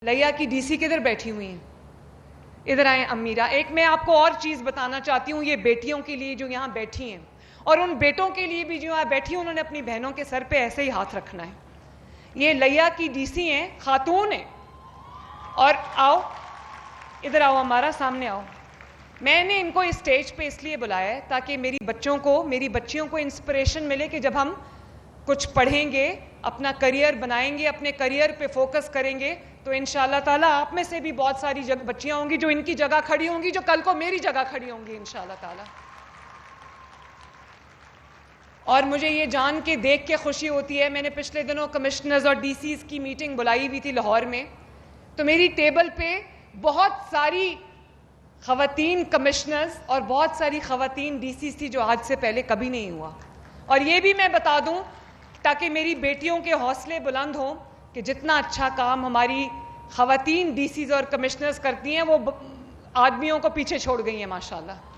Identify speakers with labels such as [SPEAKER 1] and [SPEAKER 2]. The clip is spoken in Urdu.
[SPEAKER 1] لیا کی ڈی سی کدھر بیٹھی ہوئی ہیں؟ ادھر آئیں امیرا. ایک میں آپ کو اور چیز بتانا چاہتی ہوں یہ بیٹیوں کے لیے جو یہاں بیٹھی ہیں اور ان بیٹوں کے لیے بھی جو یہاں بیٹھی ہیں انہوں نے اپنی بہنوں کے سر پہ ایسے ہی ہاتھ رکھنا ہے. یہ لیا کی ڈی سی ہیں, خاتون ہیں. اور آؤ ادھر آؤ, ہمارا سامنے آؤ. میں نے ان کو اس اسٹیج پہ اس لیے بلایا ہے تاکہ میری بچیوں کو انسپریشن ملے کہ جب ہم کچھ پڑھیں گے, اپنا کریئر بنائیں گے, اپنے کریئر پہ فوکس کریں گے تو انشاءاللہ تعالیٰ آپ میں سے بھی بہت ساری بچیاں ہوں گی جو ان کی جگہ کھڑی ہوں گی, جو کل کو میری جگہ کھڑی ہوں گی انشاءاللہ تعالیٰ. اور مجھے یہ جان کے دیکھ کے خوشی ہوتی ہے, میں نے پچھلے دنوں کمشنرز اور ڈی سیز کی میٹنگ بلائی ہوئی تھی لاہور میں, تو میری ٹیبل پہ بہت ساری خواتین کمشنرز اور بہت ساری خواتین ڈی سیز تھی جو آج سے پہلے کبھی نہیں ہوا. اور یہ بھی میں بتا دوں تاکہ میری بیٹیوں کے حوصلے بلند ہوں کہ جتنا اچھا کام ہماری خواتین ڈی سیز اور کمشنرز کرتی ہیں وہ آدمیوں کو پیچھے چھوڑ گئی ہیں ماشاءاللہ.